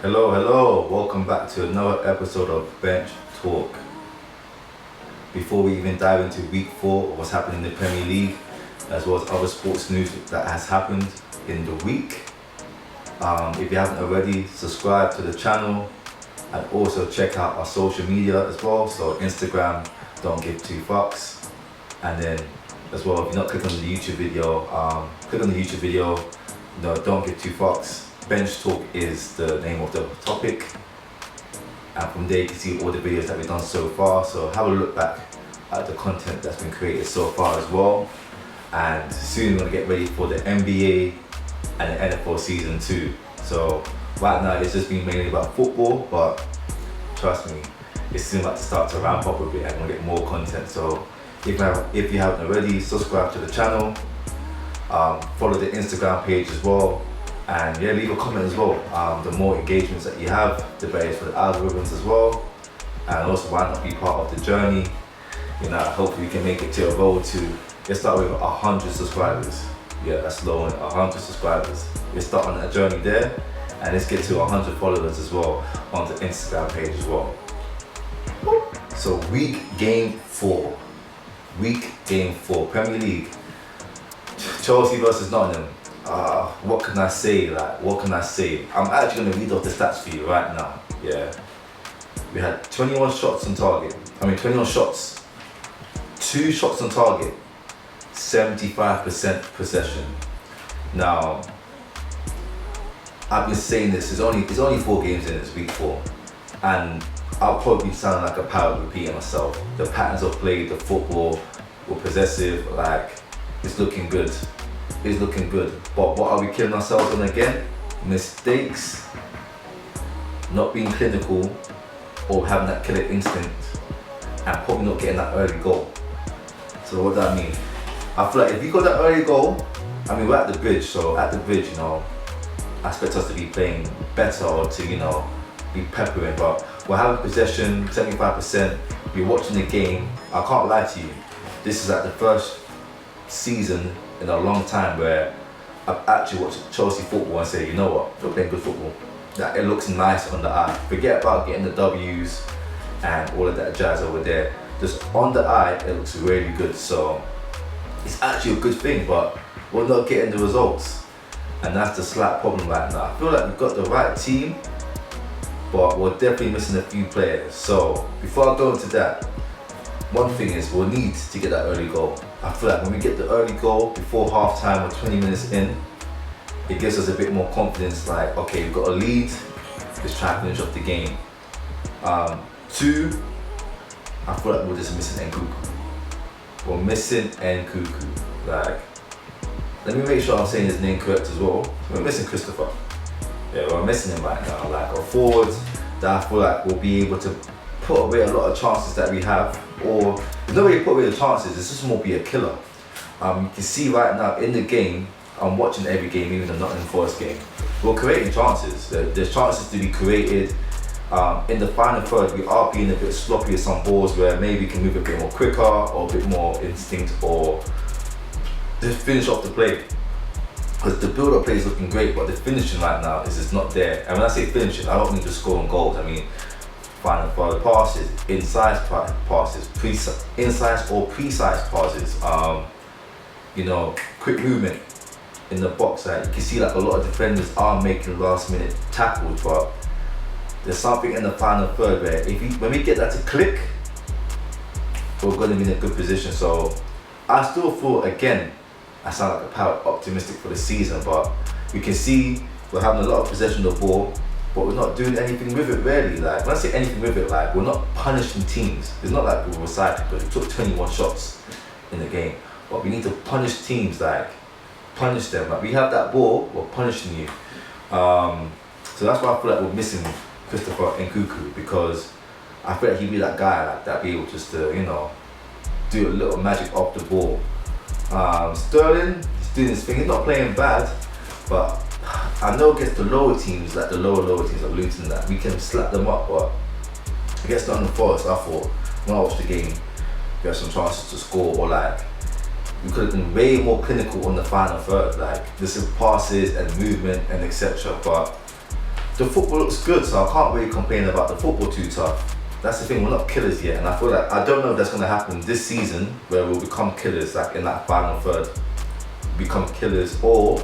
Hello, welcome back to another episode of Bench Talk. Before we even dive into week 4 of what's happening in the Premier League, as well as other sports news that has happened in the week, if you haven't already, subscribe to the channel and also check out our social media as well. So Instagram, don't give two fucks, and then as well, if you're not clicking on the YouTube video, click on the YouTube video. No, don't give two fucks. Bench Talk is the name of the topic, and from there you can see all the videos that we've done so far. So have a look back at the content that's been created so far as well. And soon we're gonna get ready for the NBA and the NFL season 2. So right now it's just been mainly about football, but trust me, it's soon about to start to ramp up a bit and we'll get more content. So if you haven't already, subscribe to the channel, follow the Instagram page as well, and yeah, leave a comment as well. The more engagements that you have, the better for the algorithms as well, and also why not be part of the journey. You know, hopefully we can make it to a goal to, let's start with 100 subscribers. Yeah, that's low, 100 subscribers. Let's start on that journey there, and let's get to 100 followers as well on the Instagram page as well. So game 4, Premier League, Chelsea versus Nottingham. What can I say? I'm actually going to read off the stats for you right now. Yeah, we had 21 shots on target. 21 shots, 2 shots on target, 75% possession. Now, I've been saying this. It's only 4 games in. It's week 4, and I'll probably sound like a parrot repeating myself. The patterns of play, the football, were possessive. Like, it's looking good. But what are we killing ourselves on again? Mistakes, not being clinical, or having that killer instinct, and probably not getting that early goal. So what does that mean? I feel like if you got that early goal, we're at the bridge, so at the bridge, I expect us to be playing better or to, be peppering, but we're having possession, 75%, we're watching the game. I can't lie to you, this is like the first season in a long time where I've actually watched Chelsea football and say, you know what, they're playing good football. That it looks nice on the eye. Forget about getting the W's and all of that jazz over there. Just on the eye, it looks really good. So it's actually a good thing, but we're not getting the results. And that's the slight problem right now. I feel like we've got the right team, but we're definitely missing a few players. So before I go into that, one thing is we'll need to get that early goal. I feel like when we get the early goal before half time or 20 minutes in, it gives us a bit more confidence, like, okay, we've got a lead, let's try and finish off the game. 2, I feel like we're just missing Nkuku. We're missing Nkuku. Like, let me make sure I'm saying his name correct as well. We're missing Christopher. Yeah, we're missing him right now. Like a forward that I feel like will be able to put away a lot of chances that we have, or there's no way to put away the chances, it's just more be a killer. You can see right now in the game, I'm watching every game, even the Nottingham Forest game, we're creating chances. There's chances to be created. In the final third, we are being a bit sloppy with some balls where maybe we can move a bit more quicker or a bit more instinct, or just finish off the play. Because the build-up play is looking great, but the finishing right now is just not there. And when I say finishing, I don't mean just scoring goals. I mean final third passes, incisive passes, incisive or precise passes. Quick movement in the box. Like, you can see like a lot of defenders are making last-minute tackles, but there's something in the final third where when we get that to click, we're going to be in a good position. So I still feel, again, I sound like a parrot, optimistic for the season, but you can see we're having a lot of possession of the ball, but we're not doing anything with it really. Like, when I say anything with it, like, we're not punishing teams. It's not like we were recycling because we took 21 shots in the game, but we need to punish teams, like punish them. Like, we have that ball, we're punishing you. So that's why I feel like we're missing Christopher Nkuku, because I feel like he'd be that guy, like that, be able just to, do a little magic off the ball. Sterling, he's doing his thing. He's not playing bad, but I know against the lower teams, like the lower teams like Luton, that we can slap them up. But against Nottingham Forest, I thought when I watched the game, we had some chances to score, or like we could have been way more clinical on the final third, like this is passes and movement and etc. But the football looks good, so I can't really complain about the football too tough. That's the thing, we're not killers yet, and I feel like I don't know if that's going to happen this season where we'll become killers, like in that final third, become killers, or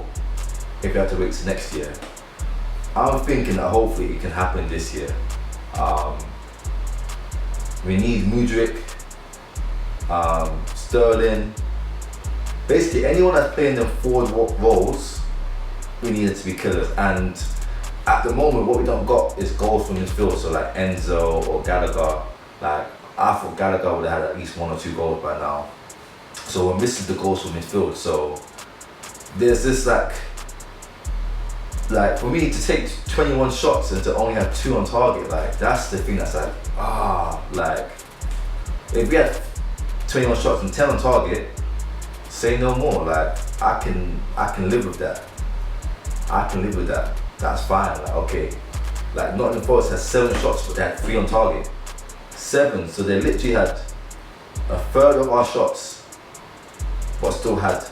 if we have to wait till next year. I'm thinking that hopefully it can happen this year. We need Mudryk, Sterling, basically anyone that's playing them forward roles, we need it to be killers. And at the moment, what we don't got is goals from midfield. So like Enzo or Gallagher. Like I thought Gallagher would have had at least 1 or 2 goals by now. So we're missing the goals from midfield. So there's this like for me to take 21 shots and to only have 2 on target, like that's the thing that's like like if we had 21 shots and 10 on target, say no more. Like I can live with that. I can live with that. That's fine. Like okay, like Nottingham Forest has 7 shots, but they had 3 on target. 7, so they literally had a third of our shots, but still had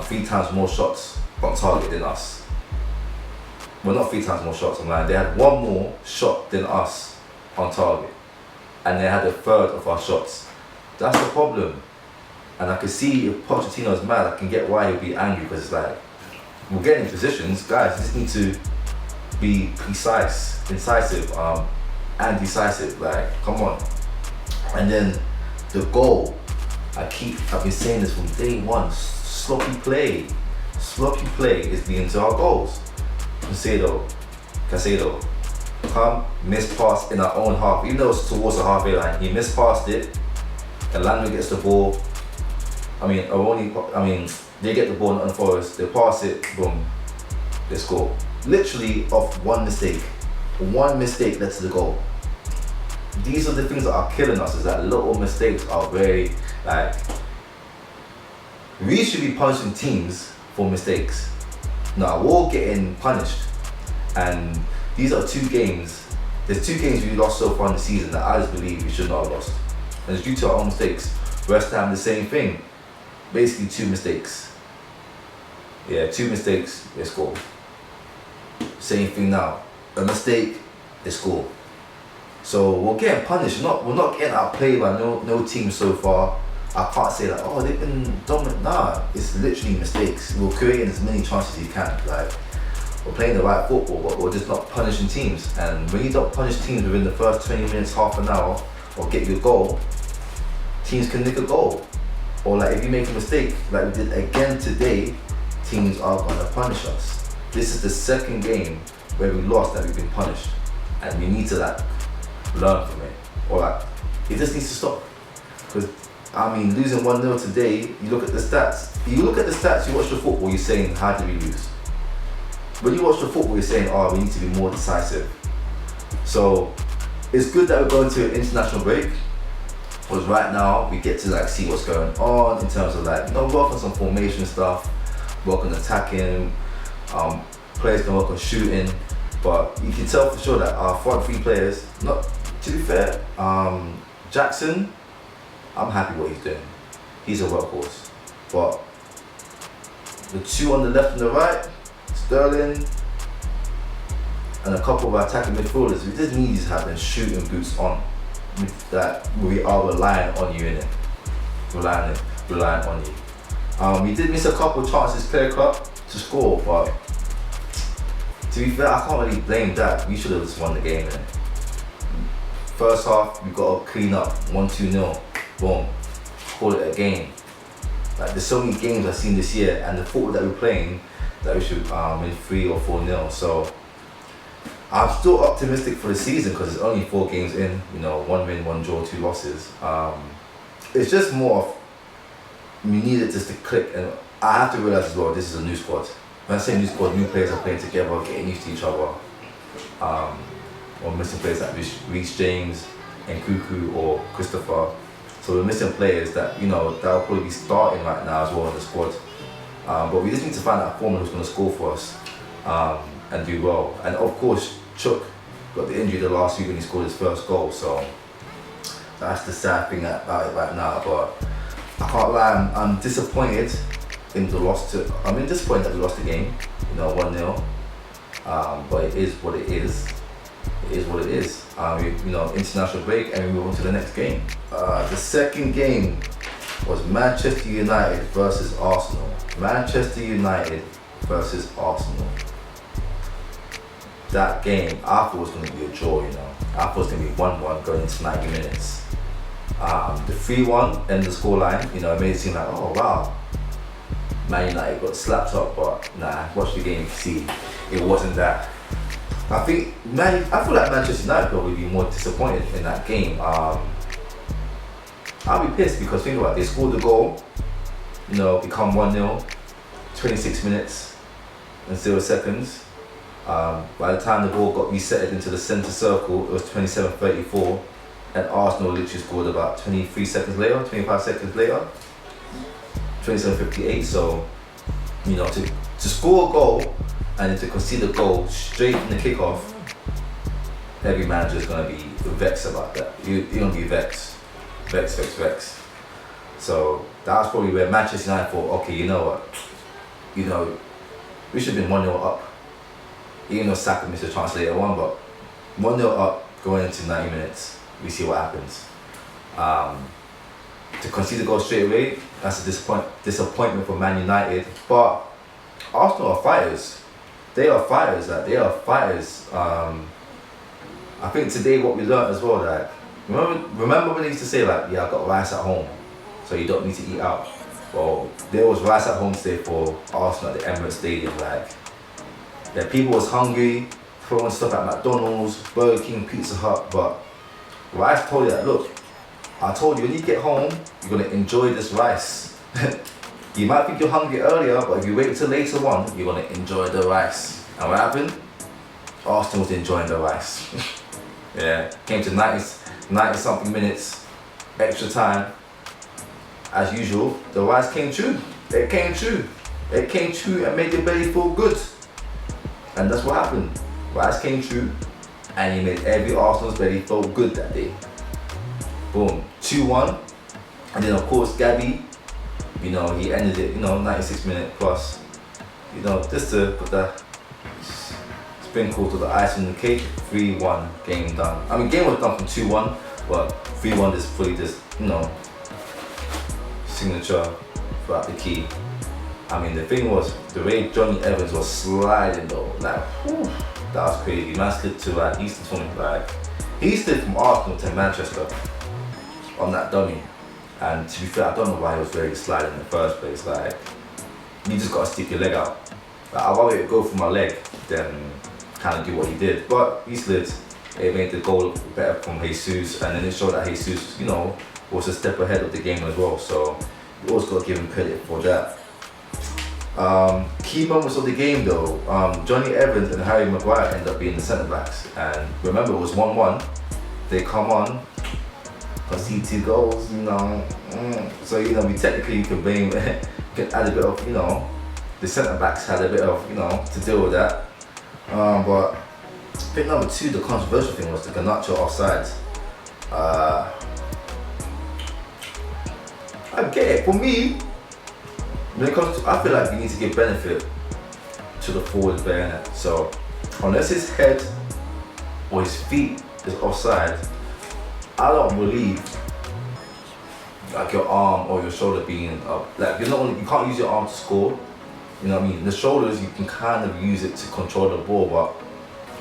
3 times more shots on target than us. Well, not 3 times more shots, I'm lying. They had 1 more shot than us on target, and they had a third of our shots. That's the problem. And I can see if Pochettino's mad, I can get why he'll be angry, because it's like, we're getting positions, guys, you just need to be precise, incisive, and decisive, like, come on. And then the goal, I've been saying this from day one, sloppy play is leading to our goals. Caicedo, come, miss pass in our own half, even though it's towards the halfway line, he mispassed it, and Landry gets the ball. They get the ball on the Forest, they pass it, boom, they score. Literally off one mistake. One mistake led to the goal. These are the things that are killing us, is that little mistakes are very, like, we should be punishing teams for mistakes. No, we're all getting punished. And these are 2 games. There's 2 games we lost so far in the season that I just believe we should not have lost. And it's due to our own mistakes. West Ham, the same thing. Basically 2 mistakes. Yeah, 2 mistakes, they score. Same thing now. A mistake, they score. So we're getting punished. We're not getting outplayed by no team so far. I can't say like, oh, they've been dominant. Nah, it's literally mistakes. We're creating as many chances as you can. Like, we're playing the right football, but we're just not punishing teams. And when you don't punish teams within the first 20 minutes, half an hour, or get your goal, teams can nick a goal. Or like if you make a mistake, like we did again today, teams are gonna punish us. This is the 2nd game where we lost that we've been punished, and we need to like learn from it, or like it just needs to stop. Because losing 1-0 today, you look at the stats, you watch the football, you're saying, how did we lose? When you watch the football, you're saying, oh, we need to be more decisive. So it's good that we're going to an international break, because right now we get to like see what's going on in terms of like, work on some formation stuff, work on attacking, players can work on shooting, but you can tell for sure that our front 3 players, to be fair, Jackson, I'm happy what he's doing. He's a workhorse. But the 2 on the left and the right, Sterling, and a couple of our attacking midfielders, we just need to have them shooting boots on. That we are relying on you, innit? Relying on you. We did miss a couple of chances clear cut to score, but to be fair, I can't really blame that. We should have just won the game, innit? First half, we got to clean up, 1-2-0, boom, call it a game. Like, there's so many games I've seen this year, and the football that we're playing, that we should win 3 or 4-0. So I'm still optimistic for the season, because it's only 4 games in, 1 win, 1 draw, 2 losses. It's just more of, we need it just to click, and I have to realize as well, this is a new squad. When I say new squad, new players are playing together, getting used to each other. Or missing players like Reece James and Cuckoo or Christopher. So we're missing players that, that'll probably be starting right now as well in the squad. But we just need to find that formula who's going to score for us and do well. And of course, Chuck got the injury the last week when he scored his first goal. So that's the sad thing about it right now. But I can't lie, I'm disappointed in the loss I'm disappointed that we lost the game, 1-0. But it is what it is. It is what it is. International break, and we move on to the next game. The second game was Manchester United versus Arsenal. Manchester United versus Arsenal. That game, I thought was going to be a draw, I thought it was going to be 1-1 going into 90 minutes. The 3-1 and the scoreline, it made it seem like, oh wow, Man United got slapped up, but nah, watch the game, see, it wasn't that. I feel like Manchester United probably be more disappointed in that game. I'll be pissed because think about it, they scored the goal, become 1-0, 26 minutes and 0 seconds. By the time the ball got resetted into the centre circle, it was 27:34, and Arsenal literally scored about 25 seconds later, 27:58. So, to score a goal and to concede a goal straight from the kickoff, every manager is going to be vexed about that. You're going to be vexed. So that was probably where Manchester United thought, okay, you know what, we should have been 1-0 up. Even though Saka missed a chance later on, but 1-0 up going into 90 minutes, we see what happens. To concede a goal straight away, that's a disappointment for Man United. But Arsenal are fighters. They are fighters. I think today what we learned as well, remember when they used to say I got rice at home, so you don't need to eat out. Well, there was rice at home today for Arsenal at the Emirates Stadium. People was hungry, throwing stuff at McDonald's, Burger King, Pizza Hut, but Rice told you that, look, I told you when you get home, you're going to enjoy this rice. You might think you're hungry earlier, but if you wait till later on, you're going to enjoy the rice. And what happened? Arsenal was enjoying the rice. Came to 90 something minutes, extra time. As usual, the rice came true. It came true and made your belly feel good. And that's what happened. Rice came true, and he made every Arsenal's belly feel good that day. Boom, 2-1. And then of course Gabby, he ended it, 96 minute plus. Just to put that sprinkle to the ice on the cake, 3-1, game done. I mean, game was done from 2-1, but 3-1 is fully signature throughout the key. I mean, the thing was, the way Johnny Evans was sliding though, that was crazy. Man slid to Easton he slid from Arsenal to Manchester on that dummy. And to be fair, I don't know why he was ready to slide in the first place. You just gotta stick your leg out. I'd rather go for my leg than kind of do what he did. But he slid. It made the goal better from Jesus, and then it showed that Jesus, was a step ahead of the game as well. So you always gotta give him credit for that. Key moments of the game though, Johnny Evans and Harry Maguire end up being the centre backs, and remember it was 1-1. They come on, concede 2 goals, so we technically can blame, can add a bit of, the centre backs had a bit of, to deal with that. But I think number 2, the controversial thing was the Garnacho offside. I get it. For me, when it comes to, I feel like you need to give benefit to the forward player. So unless his head or his feet is offside, I don't believe your arm or your shoulder being up. You can't use your arm to score. The shoulders, you can kind of use it to control the ball, but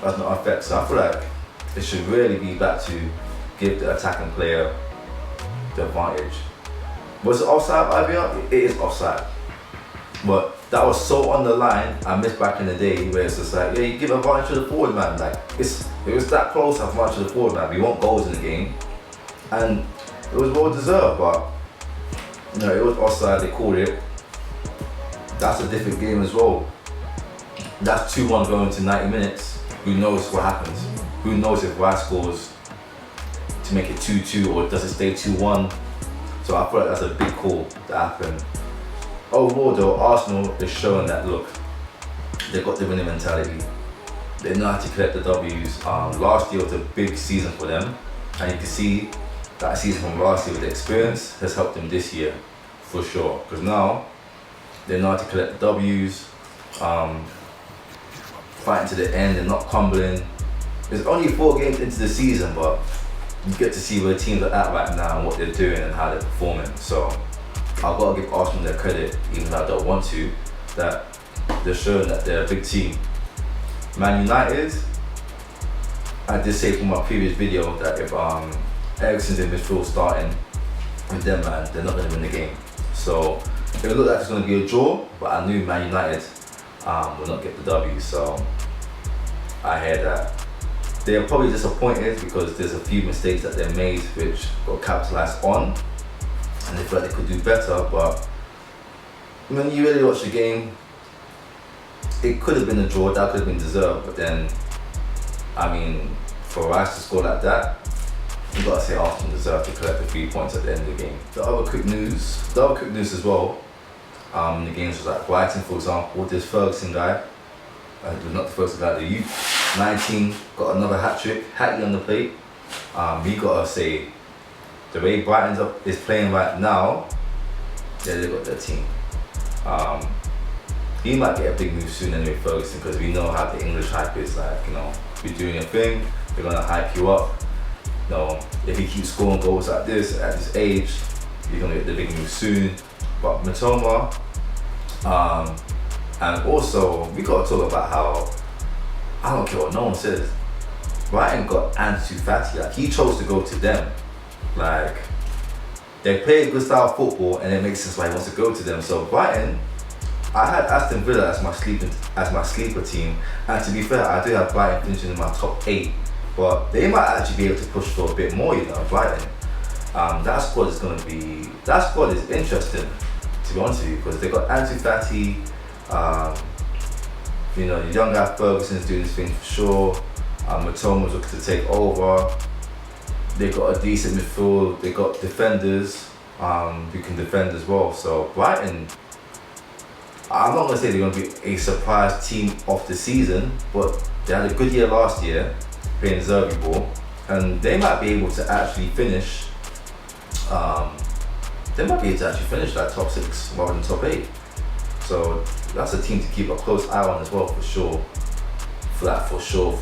that's not effect. So I feel like it should really be back to give the attacking player the advantage. Was it offside, Albion? It is offside. But that was so on the line. I missed back in the day where it's just you give advantage to the forward man. It was that close, advantage to the forward man. We want goals in the game, and it was well deserved. But it was offside. They called it. That's a different game as well. That's 2-1 going to 90 minutes. Who knows what happens? Who knows if Rice scores to make it 2-2 or does it stay 2-1? So I feel like that's a big call that happened. Overall though, Arsenal is showing that, look, they've got the winning mentality. They know how to collect the W's. Last year was a big season for them, and you can see that season from last year with the experience has helped them this year, for sure. Because now, they know how to collect the W's. fighting to the end and not crumbling. It's only 4 games into the season, but you get to see where teams are at right now and what they're doing and how they're performing. So I've got to give Arsenal their credit, even though I don't want to, that they're showing that they're a big team. Man United, I did say from my previous video that if Eriksen's in midfield starting with them, man, they're not going to win the game. So it looked like it's going to be a draw, but I knew Man United will not get the W. So I hear that they're probably disappointed because there's a few mistakes that they made which got capitalised on, and they felt they could do better. But when you really watch the game, it could have been a draw, that could have been deserved. But then, I mean, for Rice to score like that, you got to say Arsenal deserved to collect the 3 points at the end of the game. The other quick news as well, in the games was like Brighton, for example. This Ferguson guy, not the Ferguson guy, the youth, 19, got another hat-trick, Hattie on the plate. We got to say, the way Brighton is playing right now, yeah, they got their team. He might get a big move soon anyway, Ferguson, because we know how the English hype is like, you know, you're doing your thing, they're going to hype you up. You know, if he keeps scoring goals like this at this age, you're going to get the big move soon. But Matoma, and also, we got to talk about how, I don't care what no one says, Brighton got Ansu Fati. Like, he chose to go to them. Like, they play a good style of football and it makes sense why he wants to go to them. So Brighton, I had Aston Villa as my sleeper team, and to be fair, I do have Brighton finishing in my top 8, but they might actually be able to push for a bit more, you know, Brighton. That squad is interesting, to be honest with you, because they got Ansu Fati, you know, the young guy Ferguson's doing his thing for sure. Matoma's looking to take over. They got a decent midfield. They got defenders who can defend as well. So Brighton, I'm not going to say they're going to be a surprise team of the season, but they had a good year last year playing Zerbi ball, and they might be able to actually finish. Like top 6 rather than top 8. So that's a team to keep a close eye on as well, for sure. For sure.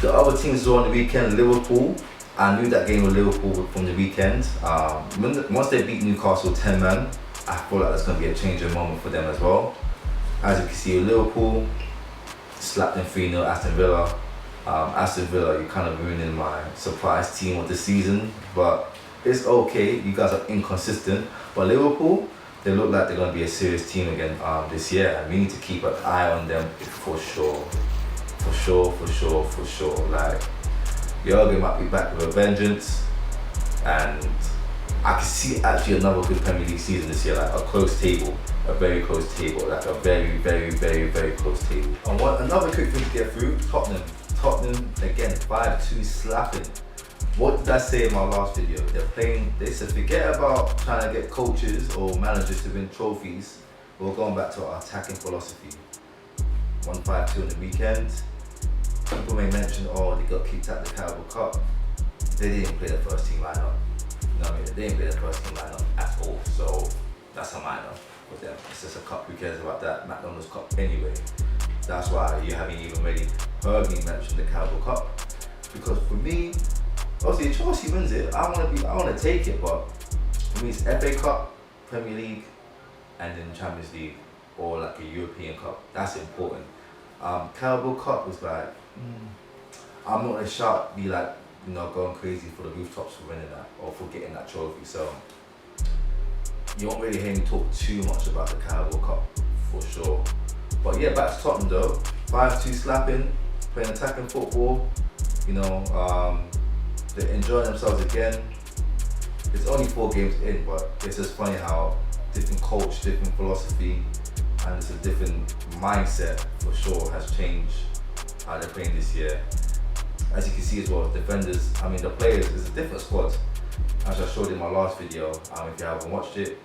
The other teams as well on the weekend, Liverpool. I knew that game with Liverpool from the weekend. Once they beat Newcastle 10-man, I feel like that's going to be a changing moment for them as well. As you can see with Liverpool, slapped them 3-0 Aston Villa. Aston Villa, you're kind of ruining my surprise team of the season, but it's okay. You guys are inconsistent. But Liverpool, they look like they're going to be a serious team again this year, and we need to keep an eye on them for sure. Like, Jurgen might be back with a vengeance, and I can see actually another good Premier League season this year, like a close table, a very close table, like a very close table. And another quick thing to get through, Tottenham again, 5-2 slapping. What did I say in my last video? They said forget about trying to get coaches or managers to win trophies. We're going back to our attacking philosophy. 1-5-2 on the weekend. People may mention, they got kicked out of the Carabao Cup. They didn't play the first team lineup. You know what I mean? They didn't play the first team lineup at all. So that's a minor for them. It's just a cup. Who cares about that McDonald's Cup anyway? That's why you haven't even really heard me mention the Carabao Cup. Because for me, obviously Chelsea wins it. I want to take it, but for me it's FA Cup, Premier League, and then Champions League, or like a European Cup. That's important. Carabao Cup was like, I'm not gonna shout, be like, you know, going crazy for the rooftops for winning that or for getting that trophy. So you won't really hear me talk too much about the Carabao Cup for sure. But yeah, back to Tottenham though. 5-2 slapping, playing attacking football. You know, they're enjoying themselves again. It's only 4 games in, but it's just funny how different coach, different philosophy, and it's a different mindset for sure has changed how they're playing this year. As you can see as well, defenders, the players, it's a different squad. As I showed in my last video, if you haven't watched it,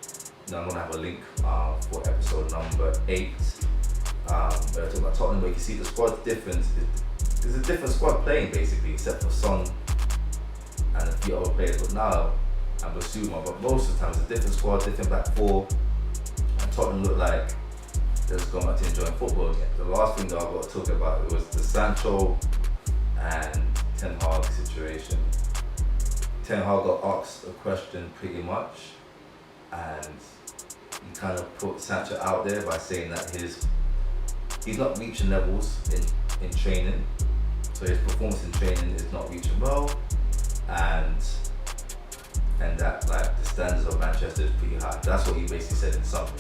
I'm gonna have a link for episode number 8. Where I talk about Tottenham, where you can see the squad difference. It's a different squad playing basically, except for Son and a few other players. But now, and Basuma, but most of the time it's a different squad, different back 4. And Tottenham look like just gone back to enjoying football again. The last thing that I got to talk about was the Sancho and Ten Hag situation. Ten Hag got asked a question pretty much, and he kind of put Sancho out there by saying that he's not reaching levels in training, so his performance in training is not reaching well, and that like the standards of Manchester is pretty high. That's what he basically said in summary.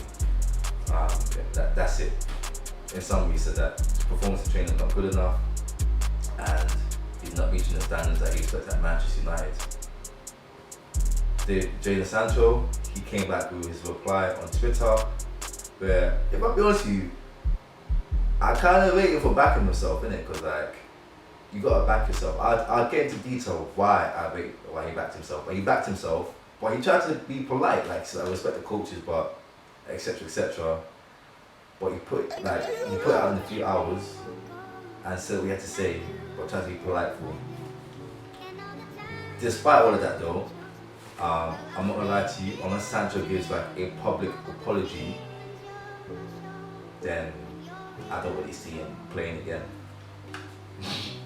That's it. In summary, he said that his performance in training is not good enough, and he's not reaching the standards that he expects at Manchester United. Jadon Sancho, he came back with his reply on Twitter, where, if I'll be honest with you, I kind of waited for backing himself, innit? Because like, you gotta back yourself. I'll get into detail why he backed himself. But he backed himself, but he tried to be polite, like, so I respect the coaches, but etc. etc. But he put it out in a few hours and said what he had to say, but tried to be polite for him. Despite all of that though, I'm not gonna lie to you, unless Sancho gives like a public apology, then I don't really see him playing again.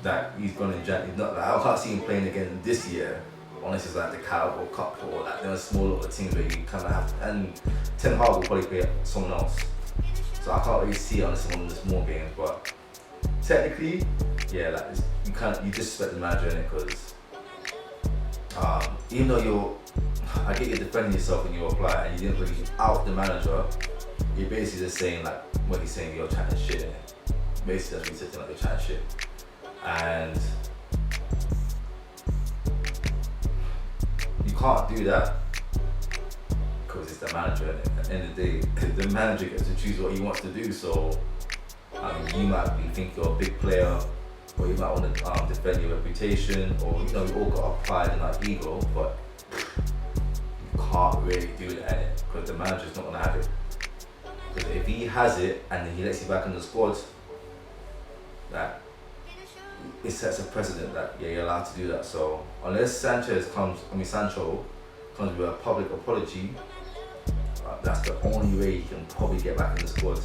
That he's gonna he's not like, I can't see him playing again this year, unless it's like the Carabao Cup or like those small little teams where you kind of have, and Ten Hag will probably play someone else. So I can't really see it unless it's one of the small games, but technically, yeah, like you disrespect the manager in it, because even though I get you defending yourself in your reply and you didn't really out the manager, you're basically just saying like what he's saying, you're chatting shit in it. Basically that's what he's saying, like you're chatting shit. And you can't do that because it's the manager, and at the end of the day, the manager gets to choose what he wants to do. So you might think you're a big player, or you might want to defend your reputation, or we all got our pride and our ego, but you can't really do that because the manager's not gonna have it. Because if he has it and then he lets you back in the squad, that it sets a precedent that you're allowed to do that. So unless Sancho comes with a public apology, that's the only way he can probably get back in the squad.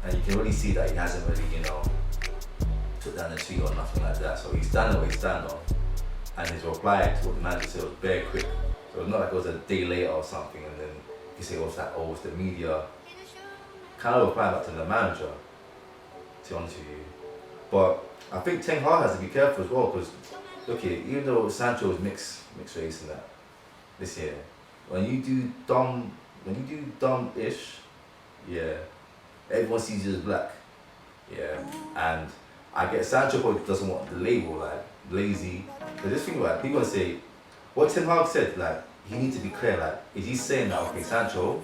And you can really see that he hasn't really, took down the tweet or nothing like that. So he's standing what he's standing on. And his reply to what the manager said was very quick. So it's not like it was a day later or something, and then you say, it's the media. Kind of reply back to the manager, to be honest with you. But I think Ten Hag has to be careful as well, because even though Sancho is mixed race in that this year, when you do dumb-ish, yeah, everyone sees you as black, yeah. And I get Sancho probably doesn't want the label like lazy. But just think about it, people say what Ten Hag said, like he needs to be clear, like is he saying that okay, Sancho,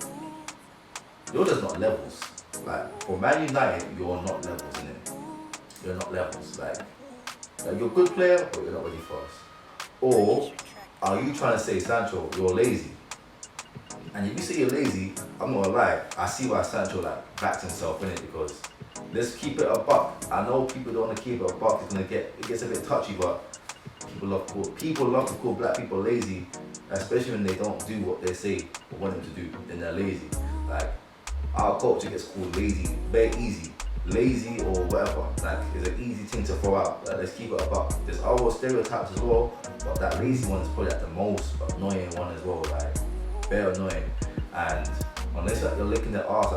you're just not levels. Like for Man United, you're not levels, innit? You're not levels. Like you're a good player, but you're not ready for us. Or are you trying to say, Sancho, you're lazy? And if you say you're lazy, I'm not gonna lie, I see why Sancho backed himself in it, because let's keep it a buck. I know people don't want to keep it a buck. It gets a bit touchy, but people love to call black people lazy, especially when they don't do what they say or want them to do. Then they're lazy. Like our culture gets called lazy, very easy. Lazy or whatever, like it's an easy thing to throw out. Like, let's keep it a buck. There's other stereotypes as well, but that lazy one is probably the most annoying one as well. Like very annoying. And unless you're licking the arse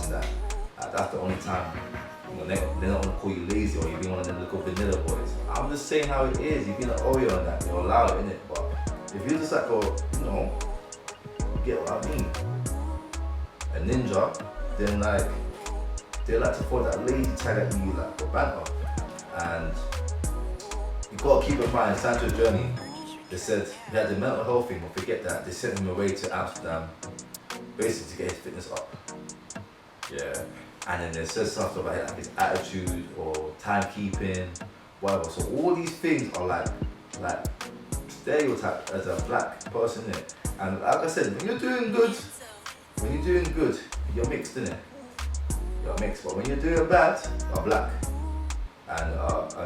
in that, that's the only time they're not gonna call you lazy or you're being one of them little vanilla boys. I'm just saying how it is. You've been an Oreo and that, you'll allow it, innit? But if you're just like you get what I mean, a ninja, then they like to throw that lazy tag at you like for banter. And you gotta keep in mind Sancho's journey. They said he had the mental health thing, but forget that. They sent him away to Amsterdam basically to get his fitness up. Yeah. And then they said stuff about his attitude or timekeeping, whatever. So all these things are like stereotyped as a black person, innit? And like I said, when you're doing good, you're mixed, innit? You're mixed, but when you're doing bad, you're black. And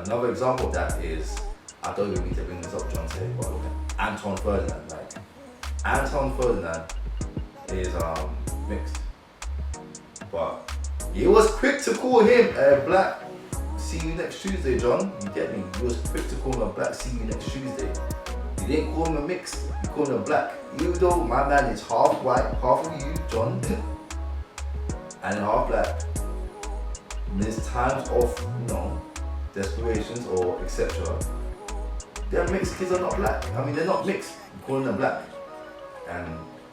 another example of that is, I don't even need to bring this up, John today, but look at Anton Ferdinand. Anton Ferdinand is mixed. But he was quick to call him a black. See you next Tuesday, John. You get me? He was quick to call him a black. See you next Tuesday. He didn't call him a mixed. He called him a black. Even though my man is half white, half of you, John, and half black. And there's times of, desperations or etc. Their mixed kids are not black. I mean, they're not mixed. I'm calling them black. And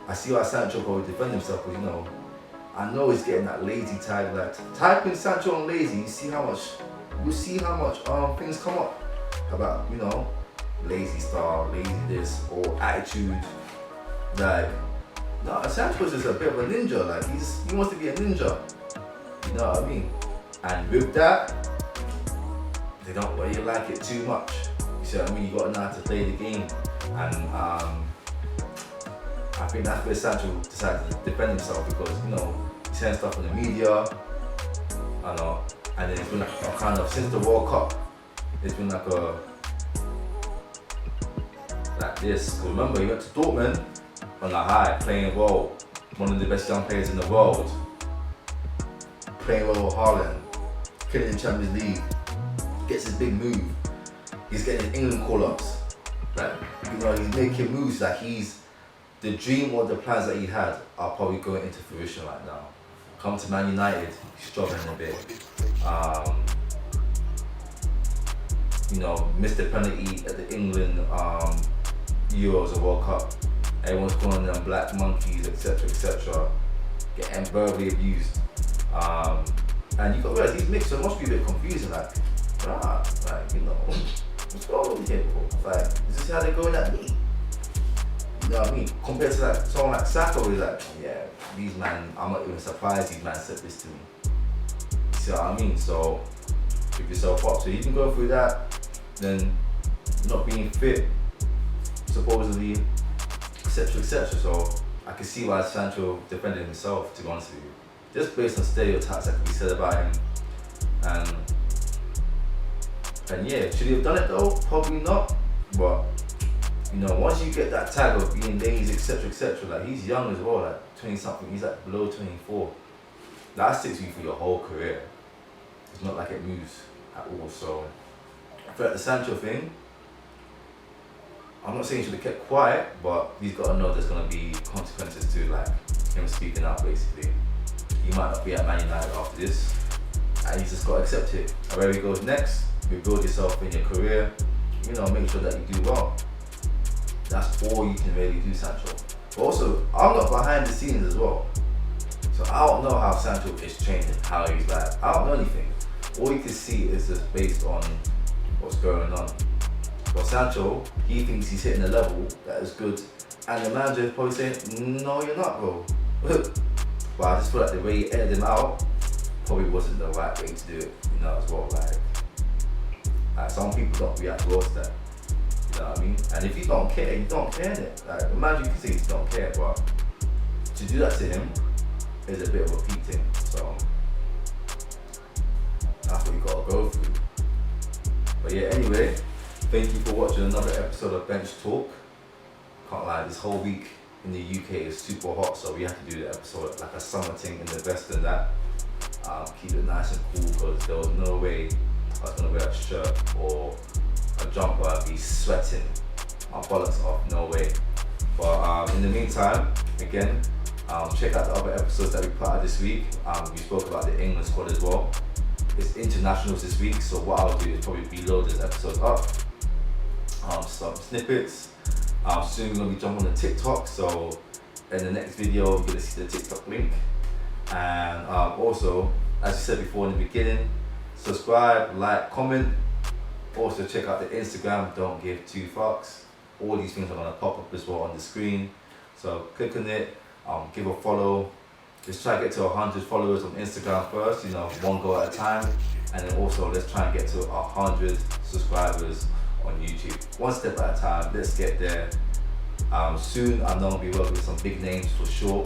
I see why Sancho probably defend himself, because I know he's getting that lazy tag. Like, type in Sancho and lazy, you see how much things come up about, lazy style, lazy this, or attitude. Like, no, Sancho's just a bit of a ninja. Like, he wants to be a ninja. You know what I mean? And with that, they don't really like it too much. You see what I mean? You gotta know how to play the game. And I think that's where Sancho decided to defend himself, because he's saying stuff on the media, and then it's been like a kind of, since the World Cup, it's been like this. Cause remember, he went to Dortmund on a high, playing well, one of the best young players in the world, playing well with Haaland, killing the Champions League, gets his big move. He's getting his England call-ups. Like, he's making moves. Like, the dream or the plans that he had are probably going into fruition right now. Come to Man United, he's struggling a bit. Missed the penalty at the England Euros or World Cup. Everyone's calling them black monkeys, etc., etc. Getting verbally abused. And you got to realize these mixed, so it must be a bit confusing. Like, what's going on here, bro? Like, is this how they're going at me? You know what I mean? Compared to someone like Saka, who's like, yeah, these man, I'm not even surprised these man said this to me. You see what I mean? So, pick yourself up. So you can go through that, then not being fit, supposedly, etc., etc. So I can see why Sancho defended himself, to be honest with you. Just based on stereotypes that can be said about him. And yeah, should he have done it though? Probably not. But once you get that tag of being lazy, etc., etc., like, he's young as well, like 20 something, he's like below 24. That sticks with you for your whole career. It's not like it moves at all. So I feel like the Sancho thing, I'm not saying he should have kept quiet, but he's got to know there's going to be consequences to like him speaking out basically. He might not be at Man United after this, and he's just got to accept it. And where he goes next, rebuild yourself in your career, make sure that you do well. That's all you can really do, Sancho. But also, I'm not behind the scenes as well. So I don't know how Sancho is training, how he's like, I don't know anything. All you can see is just based on what's going on. But Sancho, he thinks he's hitting a level that is good, and the manager is probably saying, no, you're not, bro. But I just feel like the way he edited him out probably wasn't the right way to do it, as well. Like some people don't react well to that. You know what I mean? And if you don't care, you don't care innit? Like, imagine you can say you don't care, but to do that to him is a bit of a peak thing. So that's what you gotta go through. But yeah, anyway, thank you for watching another episode of Bench Talk. Can't lie, this whole week in the UK is super hot, so we have to do the episode like a summer thing in the vest and that. Keep it nice and cool, because there was no way I was gonna wear a shirt or a jumper and be sweating my bollocks off, no way. But in the meantime, again, check out the other episodes that we put out this week. We spoke about the England squad as well. It's internationals this week, so what I'll do is probably reload this episode up. Some snippets. Soon we're gonna be jumping on the TikTok, so in the next video you're gonna see the TikTok link. And also, as you said before in the beginning, subscribe, like, comment. Also check out the Instagram, don't give two fucks. All these things are gonna pop up as well on the screen. So click on it, give a follow. Let's try to get to 100 followers on Instagram first, one go at a time. And then also let's try and get to 100 subscribers on YouTube. One step at a time, let's get there. Soon I know I'll be working with some big names for sure.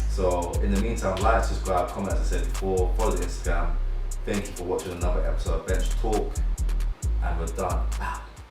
So in the meantime, like, subscribe, comment as I said before, follow the Instagram. Thank you for watching another episode of Bench Talk, and we're done.